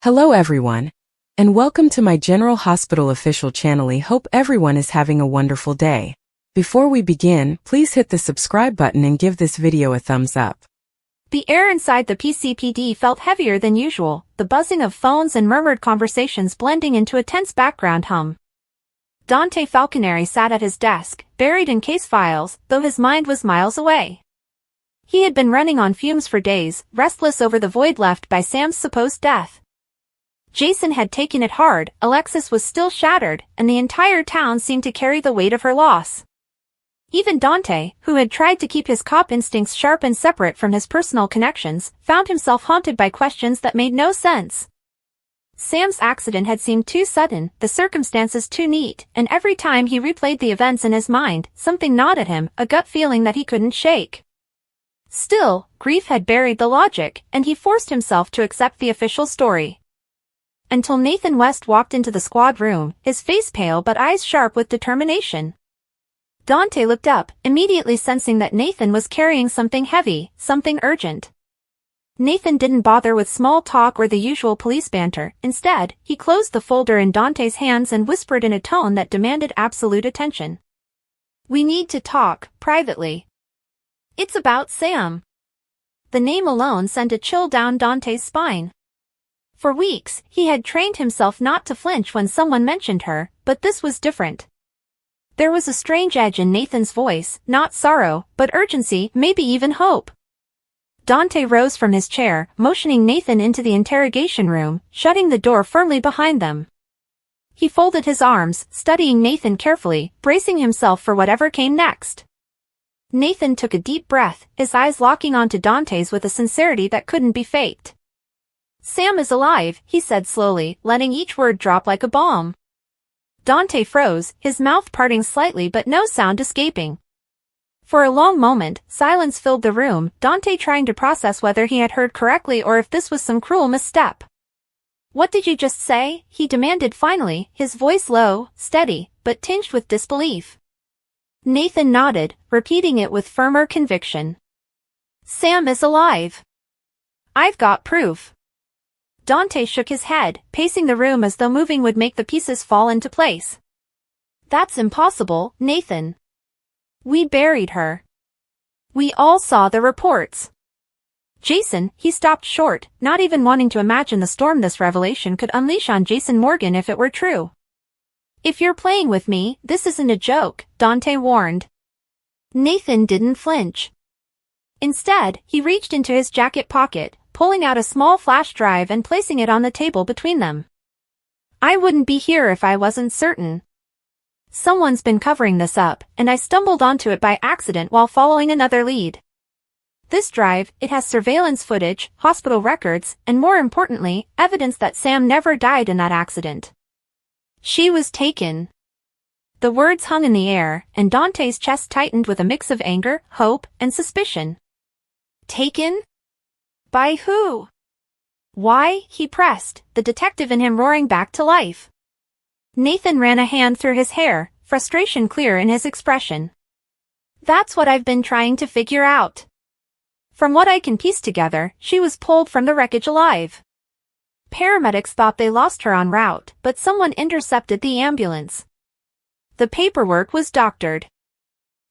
Hello everyone, and welcome to my General Hospital official channel. I hope everyone is having a wonderful day. Before we begin, please hit the subscribe button and give this video a thumbs up. The air inside the PCPD felt heavier than usual, the buzzing of phones and murmured conversations blending into a tense background hum. Dante Falconeri sat at his desk, buried in case files, though his mind was miles away. He had been running on fumes for days, restless over the void left by Sam's supposed death. Jason had taken it hard, Alexis was still shattered, and the entire town seemed to carry the weight of her loss. Even Dante, who had tried to keep his cop instincts sharp and separate from his personal connections, found himself haunted by questions that made no sense. Sam's accident had seemed too sudden, the circumstances too neat, and every time he replayed the events in his mind, something gnawed at him, a gut feeling that he couldn't shake. Still, grief had buried the logic, and he forced himself to accept the official story. Until Nathan West walked into the squad room, his face pale but eyes sharp with determination. Dante looked up, immediately sensing that Nathan was carrying something heavy, something urgent. Nathan didn't bother with small talk or the usual police banter. Instead, he closed the folder in Dante's hands and whispered in a tone that demanded absolute attention. "We need to talk, privately. It's about Sam." The name alone sent a chill down Dante's spine. For weeks, he had trained himself not to flinch when someone mentioned her, but this was different. There was a strange edge in Nathan's voice, not sorrow, but urgency, maybe even hope. Dante rose from his chair, motioning Nathan into the interrogation room, shutting the door firmly behind them. He folded his arms, studying Nathan carefully, bracing himself for whatever came next. Nathan took a deep breath, his eyes locking onto Dante's with a sincerity that couldn't be faked. "Sam is alive," he said slowly, letting each word drop like a bomb. Dante froze, his mouth parting slightly but no sound escaping. For a long moment, silence filled the room, Dante trying to process whether he had heard correctly or if this was some cruel misstep. "What did you just say?" he demanded finally, his voice low, steady, but tinged with disbelief. Nathan nodded, repeating it with firmer conviction. "Sam is alive. I've got proof." Dante shook his head, pacing the room as though moving would make the pieces fall into place. "That's impossible, Nathan. We buried her. We all saw the reports." Jason, he stopped short, not even wanting to imagine the storm this revelation could unleash on Jason Morgan if it were true. "If you're playing with me, this isn't a joke," Dante warned. Nathan didn't flinch. Instead, he reached into his jacket pocket, pulling out a small flash drive and placing it on the table between them. "I wouldn't be here if I wasn't certain. Someone's been covering this up, and I stumbled onto it by accident while following another lead. This drive, it has surveillance footage, hospital records, and more importantly, evidence that Sam never died in that accident. She was taken." The words hung in the air, and Dante's chest tightened with a mix of anger, hope, and suspicion. "Taken? By who? Why?" he pressed, the detective in him roaring back to life. Nathan ran a hand through his hair, frustration clear in his expression. "That's what I've been trying to figure out. From what I can piece together, she was pulled from the wreckage alive. Paramedics thought they lost her en route, but someone intercepted the ambulance. The paperwork was doctored.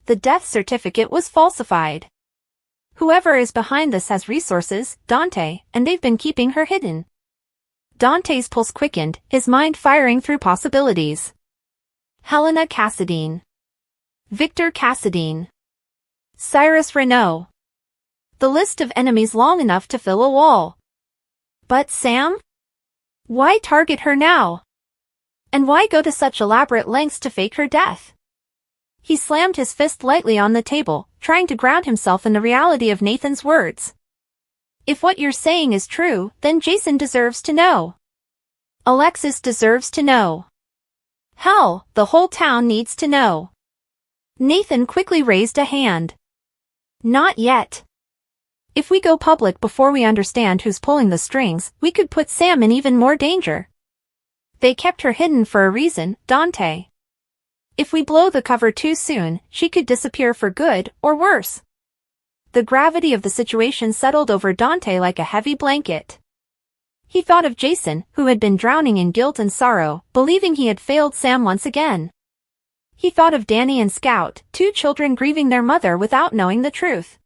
The death certificate was falsified. Whoever is behind this has resources, Dante, and they've been keeping her hidden." Dante's pulse quickened, his mind firing through possibilities. Helena Cassadine. Victor Cassadine. Cyrus Renaud. The list of enemies long enough to fill a wall. But Sam? Why target her now? And why go to such elaborate lengths to fake her death? He slammed his fist lightly on the table, trying to ground himself in the reality of Nathan's words. "If what you're saying is true, then Jason deserves to know. Alexis deserves to know. Hell, the whole town needs to know." Nathan quickly raised a hand. "Not yet. If we go public before we understand who's pulling the strings, we could put Sam in even more danger. They kept her hidden for a reason, Dante. If we blow the cover too soon, she could disappear for good, or worse." The gravity of the situation settled over Dante like a heavy blanket. He thought of Jason, who had been drowning in guilt and sorrow, believing he had failed Sam once again. He thought of Danny and Scout, 2 children grieving their mother without knowing the truth.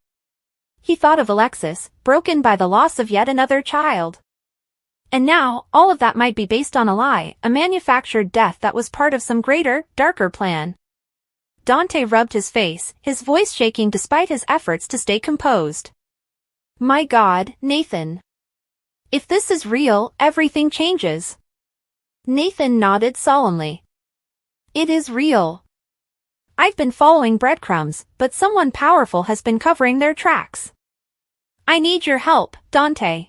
He thought of Alexis, broken by the loss of yet another child. And now, all of that might be based on a lie, a manufactured death that was part of some greater, darker plan. Dante rubbed his face, his voice shaking despite his efforts to stay composed. My God, Nathan. If this is real, everything changes. Nathan nodded solemnly. It is real. I've been following breadcrumbs, but someone powerful has been covering their tracks. I need your help, Dante.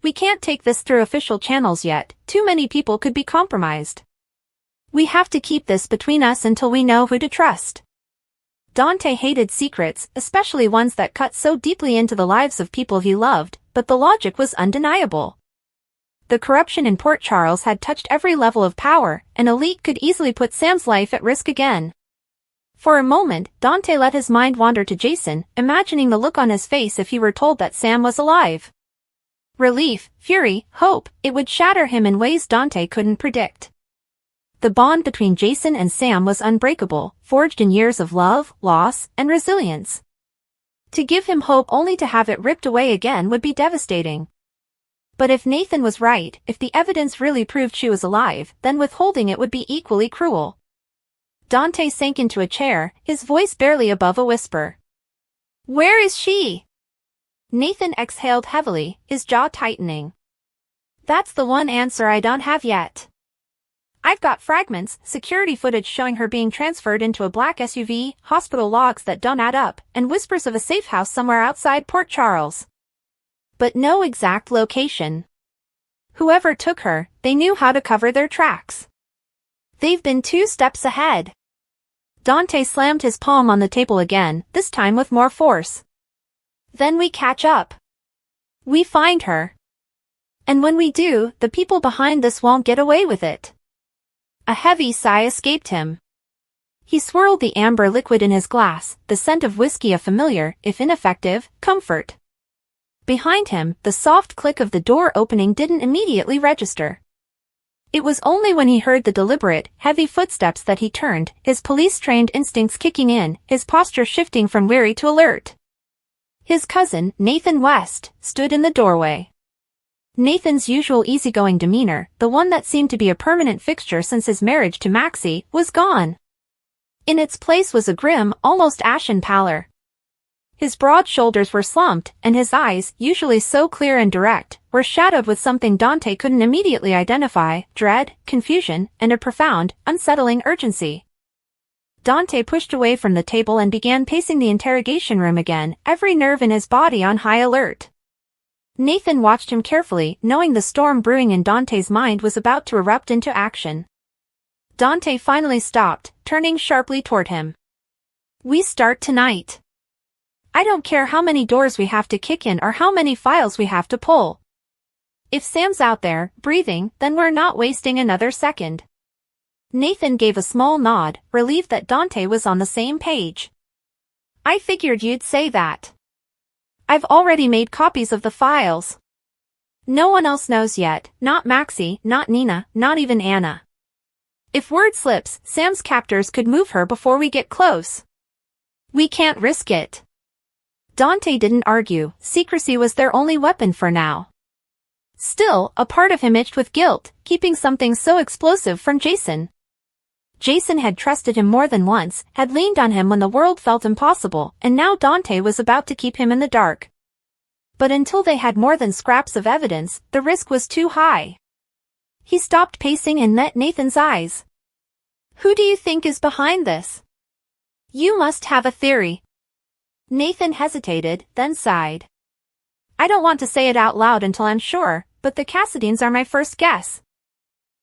We can't take this through official channels yet, too many people could be compromised. We have to keep this between us until we know who to trust. Dante hated secrets, especially ones that cut so deeply into the lives of people he loved, but the logic was undeniable. The corruption in Port Charles had touched every level of power, and a leak could easily put Sam's life at risk again. For a moment, Dante let his mind wander to Jason, imagining the look on his face if he were told that Sam was alive. Relief, fury, hope, it would shatter him in ways Dante couldn't predict. The bond between Jason and Sam was unbreakable, forged in years of love, loss, and resilience. To give him hope only to have it ripped away again would be devastating. But if Nathan was right, if the evidence really proved she was alive, then withholding it would be equally cruel. Dante sank into a chair, his voice barely above a whisper. Where is she? Nathan exhaled heavily, his jaw tightening. That's the one answer I don't have yet. I've got fragments, security footage showing her being transferred into a black SUV, hospital logs that don't add up, and whispers of a safe house somewhere outside Port Charles. But no exact location. Whoever took her, they knew how to cover their tracks. They've been 2 steps ahead. Dante slammed his palm on the table again, this time with more force. Then we catch up. We find her. And when we do, the people behind this won't get away with it. A heavy sigh escaped him. He swirled the amber liquid in his glass, the scent of whiskey a familiar, if ineffective, comfort. Behind him, the soft click of the door opening didn't immediately register. It was only when he heard the deliberate, heavy footsteps that he turned, his police-trained instincts kicking in, his posture shifting from weary to alert. His cousin, Nathan West, stood in the doorway. Nathan's usual easygoing demeanor, the one that seemed to be a permanent fixture since his marriage to Maxie, was gone. In its place was a grim, almost ashen pallor. His broad shoulders were slumped, and his eyes, usually so clear and direct, were shadowed with something Dante couldn't immediately identify: dread, confusion, and a profound, unsettling urgency. Dante pushed away from the table and began pacing the interrogation room again, every nerve in his body on high alert. Nathan watched him carefully, knowing the storm brewing in Dante's mind was about to erupt into action. Dante finally stopped, turning sharply toward him. We start tonight. I don't care how many doors we have to kick in or how many files we have to pull. If Sam's out there, breathing, then we're not wasting another second. Nathan gave a small nod, relieved that Dante was on the same page. I figured you'd say that. I've already made copies of the files. No one else knows yet, not Maxie, not Nina, not even Anna. If word slips, Sam's captors could move her before we get close. We can't risk it. Dante didn't argue, secrecy was their only weapon for now. Still, a part of him itched with guilt, keeping something so explosive from Jason. Jason had trusted him more than once, had leaned on him when the world felt impossible, and now Dante was about to keep him in the dark. But until they had more than scraps of evidence, the risk was too high. He stopped pacing and met Nathan's eyes. Who do you think is behind this? You must have a theory. Nathan hesitated, then sighed. I don't want to say it out loud until I'm sure, but the Cassidines are my first guess.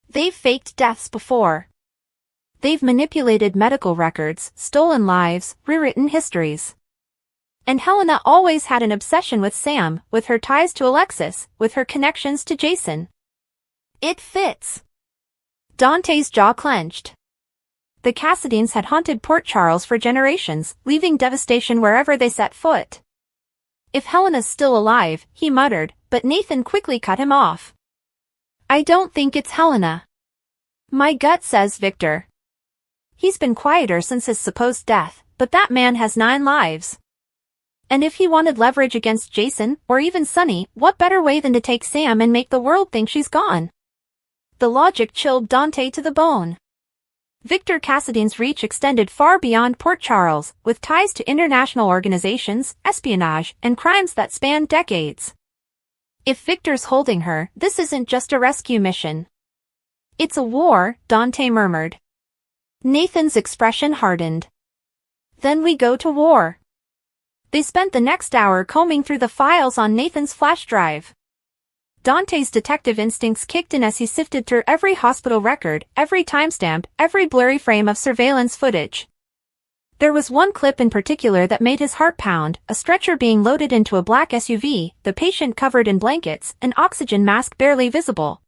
They've faked deaths before. They've manipulated medical records, stolen lives, rewritten histories. And Helena always had an obsession with Sam, with her ties to Alexis, with her connections to Jason. It fits. Dante's jaw clenched. The Cassidines had haunted Port Charles for generations, leaving devastation wherever they set foot. If Helena's still alive, he muttered, but Nathan quickly cut him off. I don't think it's Helena. My gut says Victor. He's been quieter since his supposed death, but that man has 9 lives. And if he wanted leverage against Jason, or even Sonny, what better way than to take Sam and make the world think she's gone? The logic chilled Dante to the bone. Victor Cassidy's reach extended far beyond Port Charles, with ties to international organizations, espionage, and crimes that spanned decades. If Victor's holding her, this isn't just a rescue mission. It's a war, Dante murmured. Nathan's expression hardened. Then we go to war. They spent the next hour combing through the files on Nathan's flash drive. Dante's detective instincts kicked in as he sifted through every hospital record, every timestamp, every blurry frame of surveillance footage. There was one clip in particular that made his heart pound, a stretcher being loaded into a black SUV, the patient covered in blankets, an oxygen mask barely visible.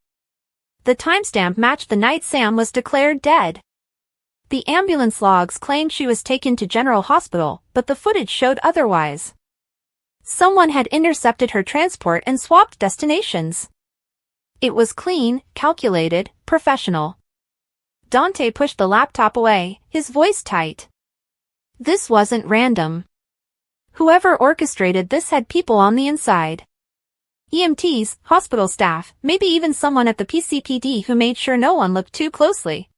The timestamp matched the night Sam was declared dead. The ambulance logs claimed she was taken to General Hospital, but the footage showed otherwise. Someone had intercepted her transport and swapped destinations. It was clean, calculated, professional. Dante pushed the laptop away, his voice tight. This wasn't random. Whoever orchestrated this had people on the inside. EMTs, hospital staff, maybe even someone at the PCPD who made sure no one looked too closely.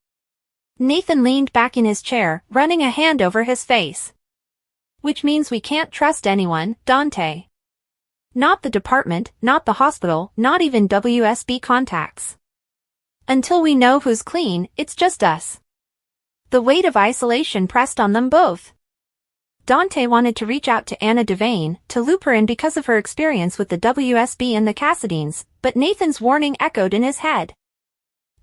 Nathan leaned back in his chair, running a hand over his face. Which means we can't trust anyone, Dante. Not the department, not the hospital, not even WSB contacts. Until we know who's clean, it's just us. The weight of isolation pressed on them both. Dante wanted to reach out to Anna Devane, to loop her in because of her experience with the WSB and the Cassidines, but Nathan's warning echoed in his head.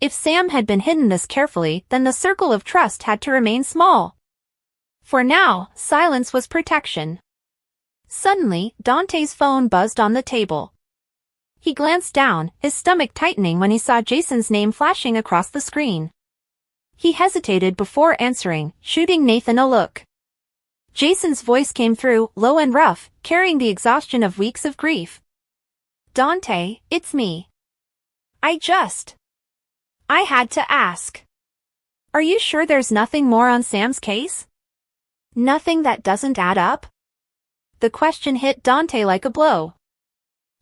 If Sam had been hidden this carefully, then the circle of trust had to remain small. For now, silence was protection. Suddenly, Dante's phone buzzed on the table. He glanced down, his stomach tightening when he saw Jason's name flashing across the screen. He hesitated before answering, shooting Nathan a look. Jason's voice came through, low and rough, carrying the exhaustion of weeks of grief. Dante, it's me. I had to ask. Are you sure there's nothing more on Sam's case? Nothing that doesn't add up? The question hit Dante like a blow.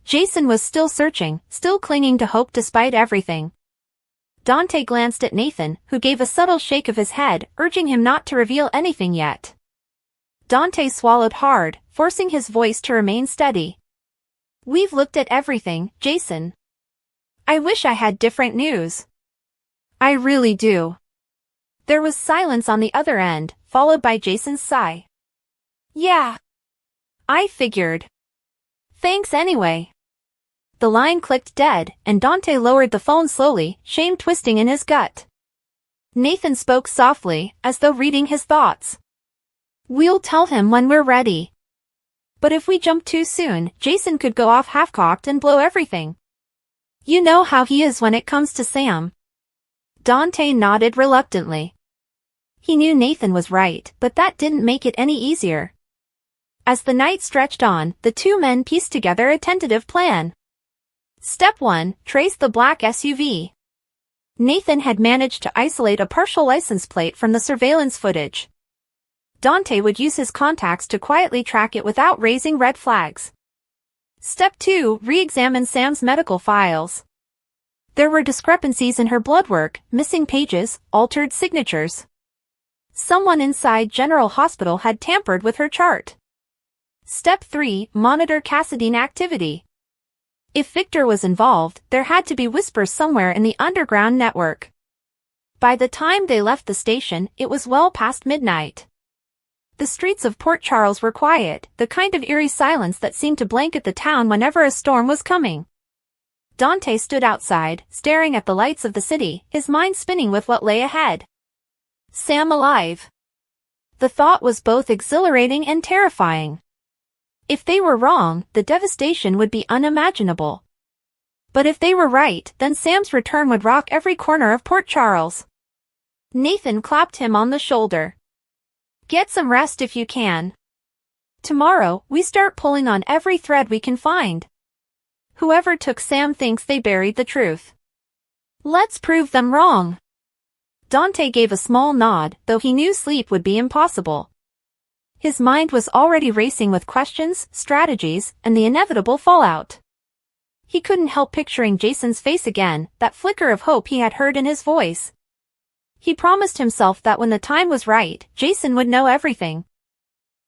Jason was still searching, still clinging to hope despite everything. Dante glanced at Nathan, who gave a subtle shake of his head, urging him not to reveal anything yet. Dante swallowed hard, forcing his voice to remain steady. We've looked at everything, Jason. I wish I had different news. I really do. There was silence on the other end, followed by Jason's sigh. Yeah. I figured. Thanks anyway. The line clicked dead, and Dante lowered the phone slowly, shame twisting in his gut. Nathan spoke softly, as though reading his thoughts. We'll tell him when we're ready. But if we jump too soon, Jason could go off half-cocked and blow everything. You know how he is when it comes to Sam. Dante nodded reluctantly. He knew Nathan was right, but that didn't make it any easier. As the night stretched on, the two men pieced together a tentative plan. Step 1, trace the black SUV. Nathan had managed to isolate a partial license plate from the surveillance footage. Dante would use his contacts to quietly track it without raising red flags. Step 2, re-examine Sam's medical files. There were discrepancies in her blood work, missing pages, altered signatures. Someone inside General Hospital had tampered with her chart. Step 3, monitor Cassidine activity. If Victor was involved, there had to be whispers somewhere in the underground network. By the time they left the station, it was well past midnight. The streets of Port Charles were quiet, the kind of eerie silence that seemed to blanket the town whenever a storm was coming. Dante stood outside, staring at the lights of the city, his mind spinning with what lay ahead. Sam alive. The thought was both exhilarating and terrifying. If they were wrong, the devastation would be unimaginable. But if they were right, then Sam's return would rock every corner of Port Charles. Nathan clapped him on the shoulder. Get some rest if you can. Tomorrow, we start pulling on every thread we can find. Whoever took Sam thinks they buried the truth. Let's prove them wrong. Dante gave a small nod, though he knew sleep would be impossible. His mind was already racing with questions, strategies, and the inevitable fallout. He couldn't help picturing Jason's face again, that flicker of hope he had heard in his voice. He promised himself that when the time was right, Jason would know everything.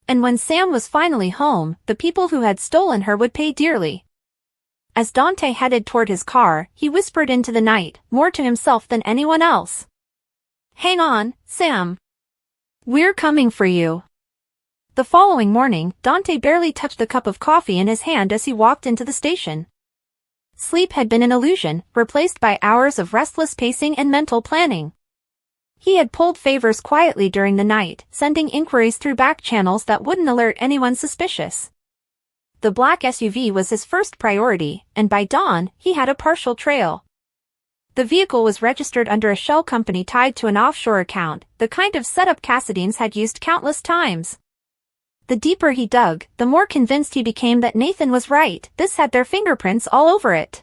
And when Sam was finally home, the people who had stolen her would pay dearly. As Dante headed toward his car, he whispered into the night, more to himself than anyone else. "Hang on, Sam. We're coming for you." The following morning, Dante barely touched the cup of coffee in his hand as he walked into the station. Sleep had been an illusion, replaced by hours of restless pacing and mental planning. He had pulled favors quietly during the night, sending inquiries through back channels that wouldn't alert anyone suspicious. The black SUV was his first priority, and by dawn, he had a partial trail. The vehicle was registered under a shell company tied to an offshore account, the kind of setup Cassadines had used countless times. The deeper he dug, the more convinced he became that Nathan was right. This had their fingerprints all over it.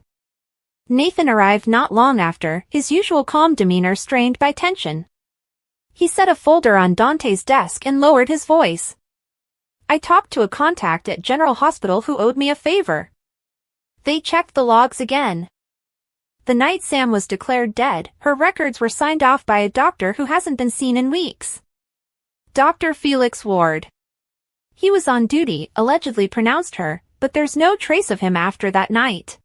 Nathan arrived not long after, his usual calm demeanor strained by tension. He set a folder on Dante's desk and lowered his voice. "I talked to a contact at General Hospital who owed me a favor. They checked the logs again. The night Sam was declared dead, her records were signed off by a doctor who hasn't been seen in weeks. Dr. Felix Ward. He was on duty, allegedly pronounced her, but there's no trace of him after that night.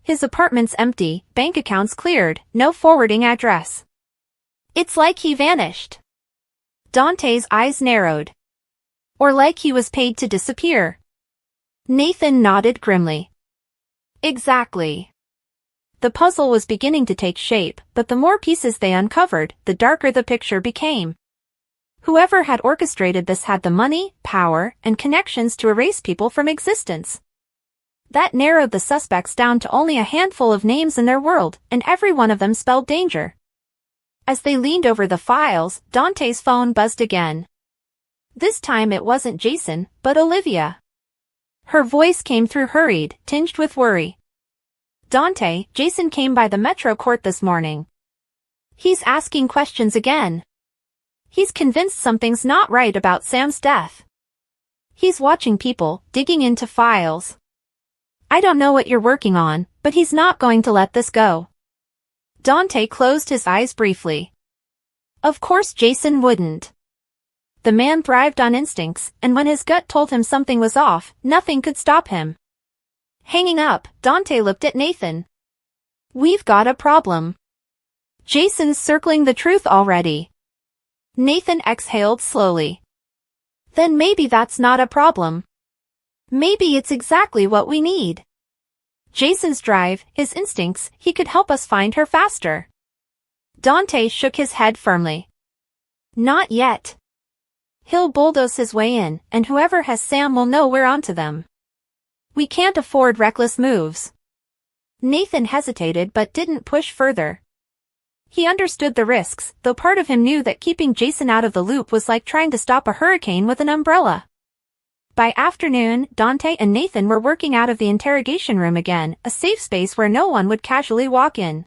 His apartment's empty, bank accounts cleared, no forwarding address. It's like he vanished." Dante's eyes narrowed. "Or like he was paid to disappear." Nathan nodded grimly. "Exactly." The puzzle was beginning to take shape, but the more pieces they uncovered, the darker the picture became. Whoever had orchestrated this had the money, power, and connections to erase people from existence. That narrowed the suspects down to only a handful of names in their world, and every one of them spelled danger. As they leaned over the files, Dante's phone buzzed again. This time it wasn't Jason, but Olivia. Her voice came through hurried, tinged with worry. "Dante, Jason came by the Metro Court this morning. He's asking questions again. He's convinced something's not right about Sam's death. He's watching people, digging into files. I don't know what you're working on, but he's not going to let this go." Dante closed his eyes briefly. Of course Jason wouldn't. The man thrived on instincts, and when his gut told him something was off, nothing could stop him. Hanging up, Dante looked at Nathan. "We've got a problem. Jason's circling the truth already." Nathan exhaled slowly. "Then maybe that's not a problem. Maybe it's exactly what we need. Jason's drive, his instincts, he could help us find her faster." Dante shook his head firmly. "Not yet. He'll bulldoze his way in, and whoever has Sam will know we're onto them. We can't afford reckless moves." Nathan hesitated but didn't push further. He understood the risks, though part of him knew that keeping Jason out of the loop was like trying to stop a hurricane with an umbrella. By afternoon, Dante and Nathan were working out of the interrogation room again, a safe space where no one would casually walk in.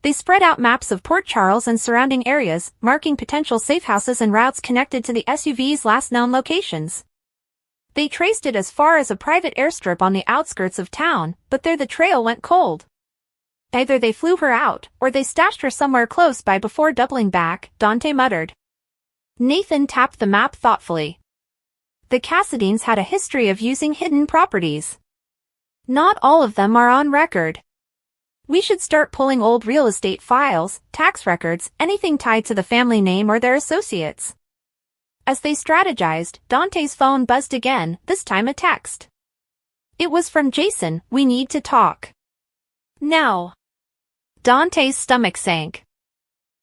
They spread out maps of Port Charles and surrounding areas, marking potential safe houses and routes connected to the SUV's last known locations. They traced it as far as a private airstrip on the outskirts of town, but there the trail went cold. Either they flew her out, or they stashed her somewhere close by before doubling back, Dante muttered. Nathan tapped the map thoughtfully. The Cassadines had a history of using hidden properties. Not all of them are on record. We should start pulling old real estate files, tax records, anything tied to the family name or their associates. As they strategized, Dante's phone buzzed again, this time a text. It was from Jason. "We need to talk. Now." Dante's stomach sank.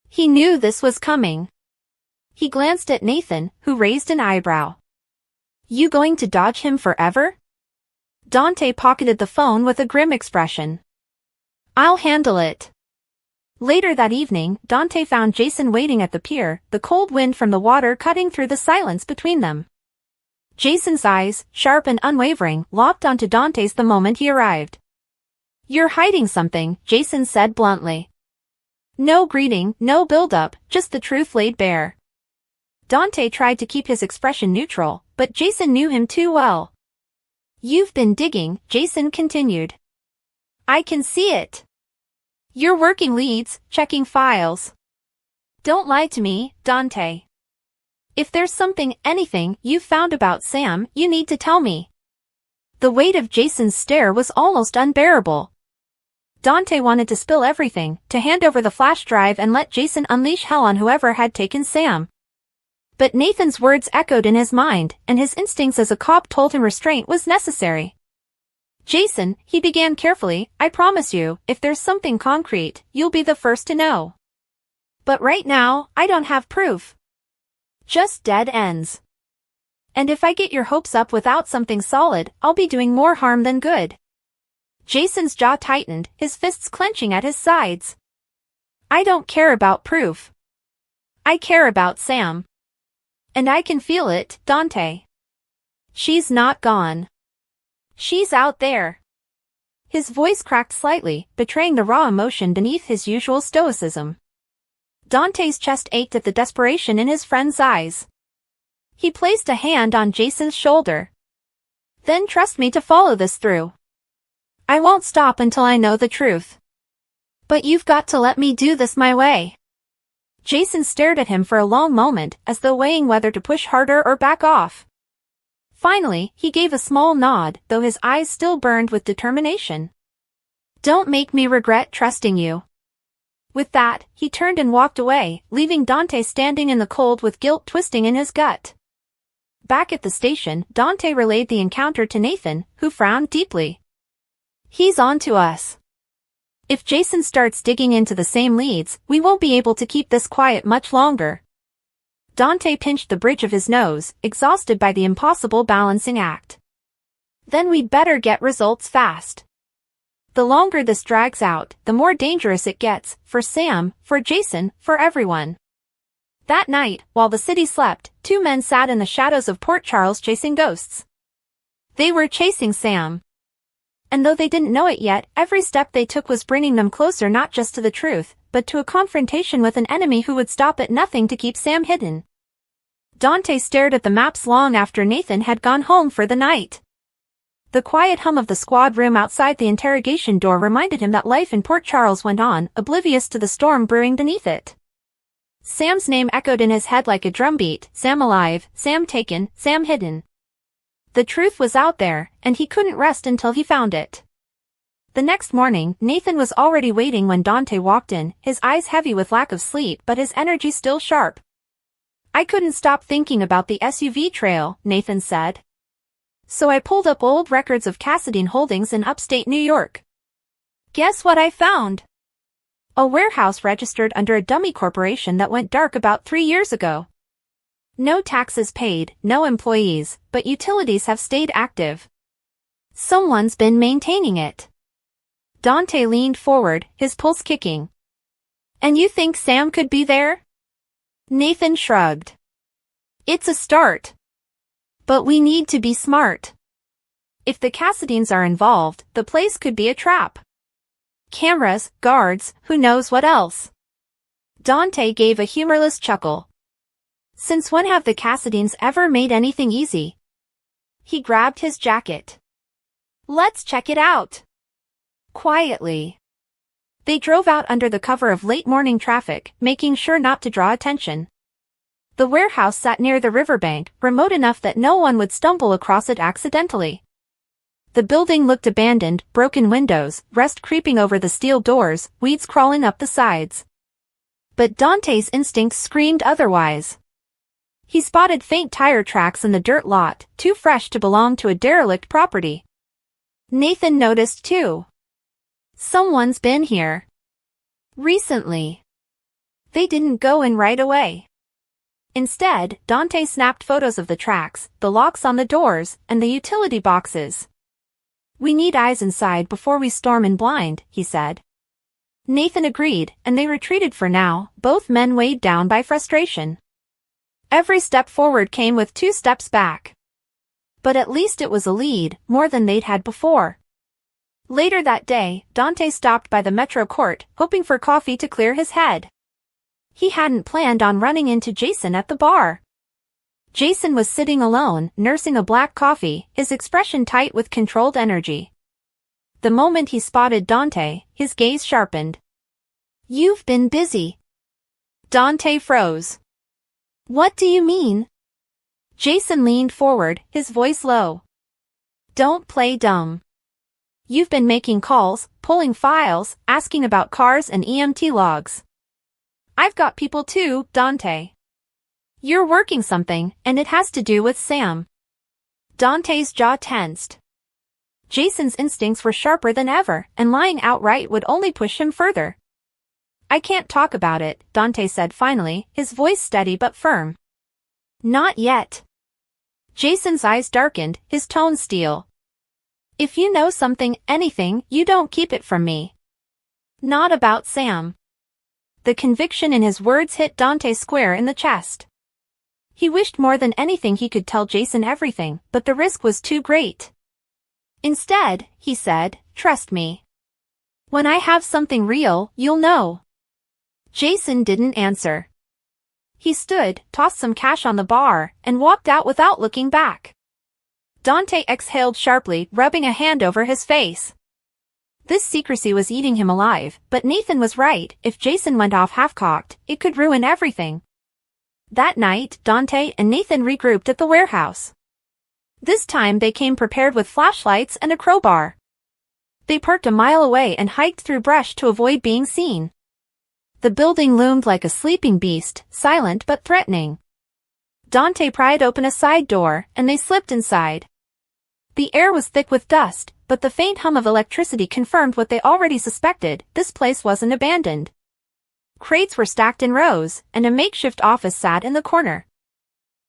He knew this was coming. He glanced at Nathan, who raised an eyebrow. "You going to dodge him forever?" Dante pocketed the phone with a grim expression. "I'll handle it." Later that evening, Dante found Jason waiting at the pier, the cold wind from the water cutting through the silence between them. Jason's eyes, sharp and unwavering, locked onto Dante's the moment he arrived. You're hiding something, Jason said bluntly. No greeting, no build-up, just the truth laid bare. Dante tried to keep his expression neutral, but Jason knew him too well. You've been digging, Jason continued. I can see it. You're working leads, checking files. Don't lie to me, Dante. If there's anything you've found about Sam, you need to tell me. The weight of Jason's stare was almost unbearable. Dante wanted to spill everything, to hand over the flash drive and let Jason unleash hell on whoever had taken Sam. But Nathan's words echoed in his mind, and his instincts as a cop told him restraint was necessary. Jason, he began carefully, I promise you, if there's something concrete, you'll be the first to know. But right now, I don't have proof. Just dead ends. And if I get your hopes up without something solid, I'll be doing more harm than good. Jason's jaw tightened, his fists clenching at his sides. I don't care about proof. I care about Sam. And I can feel it, Dante. She's not gone. She's out there. His voice cracked slightly, betraying the raw emotion beneath his usual stoicism. Dante's chest ached at the desperation in his friend's eyes. He placed a hand on Jason's shoulder. Then trust me to follow this through. I won't stop until I know the truth. But you've got to let me do this my way. Jason stared at him for a long moment, as though weighing whether to push harder or back off. Finally, he gave a small nod, though his eyes still burned with determination. Don't make me regret trusting you. With that, he turned and walked away, leaving Dante standing in the cold with guilt twisting in his gut. Back at the station, Dante relayed the encounter to Nathan, who frowned deeply. He's on to us. If Jason starts digging into the same leads, we won't be able to keep this quiet much longer. Dante pinched the bridge of his nose, exhausted by the impossible balancing act. Then we'd better get results fast. The longer this drags out, the more dangerous it gets, for Sam, for Jason, for everyone. That night, while the city slept, two men sat in the shadows of Port Charles chasing ghosts. They were chasing Sam. And though they didn't know it yet, every step they took was bringing them closer not just to the truth, but to a confrontation with an enemy who would stop at nothing to keep Sam hidden. Dante stared at the maps long after Nathan had gone home for the night. The quiet hum of the squad room outside the interrogation door reminded him that life in Port Charles went on, oblivious to the storm brewing beneath it. Sam's name echoed in his head like a drumbeat, Sam alive, Sam taken, Sam hidden. The truth was out there, and he couldn't rest until he found it. The next morning, Nathan was already waiting when Dante walked in, his eyes heavy with lack of sleep but his energy still sharp. I couldn't stop thinking about the SUV trail, Nathan said. So I pulled up old records of Cassadine Holdings in upstate New York. Guess what I found? A warehouse registered under a dummy corporation that went dark about 3 years ago. No taxes paid, no employees, but utilities have stayed active. Someone's been maintaining it. Dante leaned forward, his pulse kicking. And you think Sam could be there? Nathan shrugged. It's a start. But we need to be smart. If the Cassadines are involved, the place could be a trap. Cameras, guards, who knows what else? Dante gave a humorless chuckle. Since when have the Cassadines ever made anything easy? He grabbed his jacket. Let's check it out. Quietly. They drove out under the cover of late morning traffic, making sure not to draw attention. The warehouse sat near the riverbank, remote enough that no one would stumble across it accidentally. The building looked abandoned, broken windows, rust creeping over the steel doors, weeds crawling up the sides. But Dante's instincts screamed otherwise. He spotted faint tire tracks in the dirt lot, too fresh to belong to a derelict property. Nathan noticed too. Someone's been here. Recently. They didn't go in right away. Instead, Dante snapped photos of the tracks, the locks on the doors, and the utility boxes. We need eyes inside before we storm in blind, he said. Nathan agreed, and they retreated for now, both men weighed down by frustration. Every step forward came with 2 steps back. But at least it was a lead, more than they'd had before. Later that day, Dante stopped by the Metro Court, hoping for coffee to clear his head. He hadn't planned on running into Jason at the bar. Jason was sitting alone, nursing a black coffee, his expression tight with controlled energy. The moment he spotted Dante, his gaze sharpened. "You've been busy." Dante froze. "What do you mean?" Jason leaned forward, his voice low. "Don't play dumb. You've been making calls, pulling files, asking about cars and EMT logs. I've got people too, Dante. You're working something, and it has to do with Sam." Dante's jaw tensed. Jason's instincts were sharper than ever, and lying outright would only push him further. "I can't talk about it," Dante said finally, his voice steady but firm. "Not yet." Jason's eyes darkened, his tone steel. "If you know something, anything, you don't keep it from me. Not about Sam." The conviction in his words hit Dante square in the chest. He wished more than anything he could tell Jason everything, but the risk was too great. "Instead," he said, "trust me. When I have something real, you'll know." Jason didn't answer. He stood, tossed some cash on the bar, and walked out without looking back. Dante exhaled sharply, rubbing a hand over his face. This secrecy was eating him alive, but Nathan was right. If Jason went off half-cocked, it could ruin everything. That night, Dante and Nathan regrouped at the warehouse. This time they came prepared with flashlights and a crowbar. They parked a mile away and hiked through brush to avoid being seen. The building loomed like a sleeping beast, silent but threatening. Dante pried open a side door, and they slipped inside. The air was thick with dust, but the faint hum of electricity confirmed what they already suspected: this place wasn't abandoned. Crates were stacked in rows, and a makeshift office sat in the corner.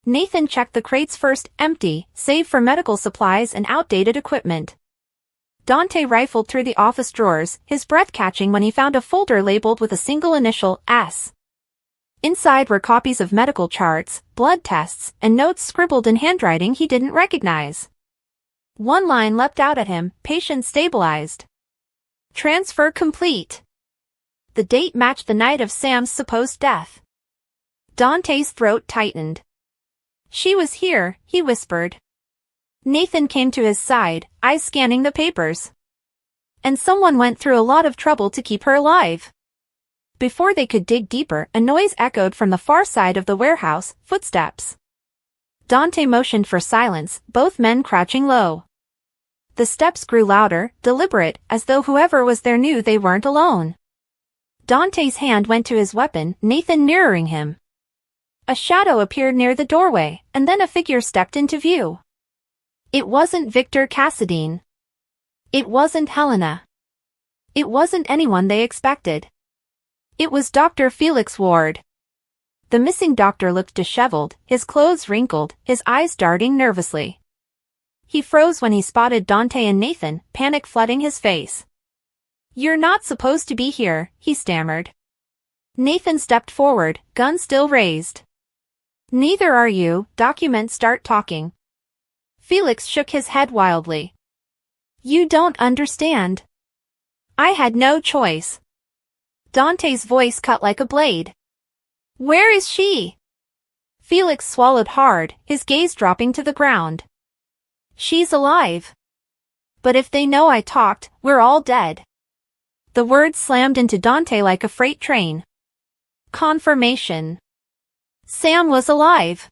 Nathan checked the crates first, empty, save for medical supplies and outdated equipment. Dante rifled through the office drawers, his breath catching when he found a folder labeled with a single initial, S. Inside were copies of medical charts, blood tests, and notes scribbled in handwriting he didn't recognize. One line leapt out at him: "Patient stabilized. Transfer complete." The date matched the night of Sam's supposed death. Dante's throat tightened. "She was here," he whispered. Nathan came to his side, eyes scanning the papers. "And someone went through a lot of trouble to keep her alive." Before they could dig deeper, a noise echoed from the far side of the warehouse: footsteps. Dante motioned for silence, both men crouching low. The steps grew louder, deliberate, as though whoever was there knew they weren't alone. Dante's hand went to his weapon, Nathan mirroring him. A shadow appeared near the doorway, and then a figure stepped into view. It wasn't Victor Cassadine. It wasn't Helena. It wasn't anyone they expected. It was Dr. Felix Ward. The missing doctor looked disheveled, his clothes wrinkled, his eyes darting nervously. He froze when he spotted Dante and Nathan, panic flooding his face. "You're not supposed to be here," he stammered. Nathan stepped forward, gun still raised. "Neither are you, documents start talking." Felix shook his head wildly. "You don't understand. I had no choice." Dante's voice cut like a blade. "Where is she?" Felix swallowed hard, his gaze dropping to the ground. "She's alive. But if they know I talked, we're all dead." The words slammed into Dante like a freight train. Confirmation. Sam was alive.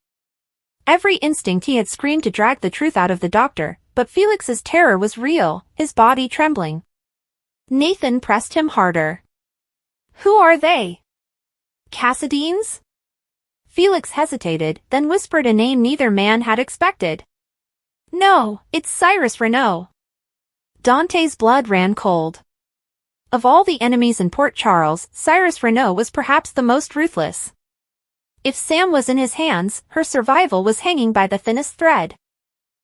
Every instinct he had screamed to drag the truth out of the doctor, but Felix's terror was real, his body trembling. Nathan pressed him harder. "Who are they? Cassadines?" Felix hesitated, then whispered a name neither man had expected. "No, it's Cyrus Renaud." Dante's blood ran cold. Of all the enemies in Port Charles, Cyrus Renaud was perhaps the most ruthless. If Sam was in his hands, her survival was hanging by the thinnest thread.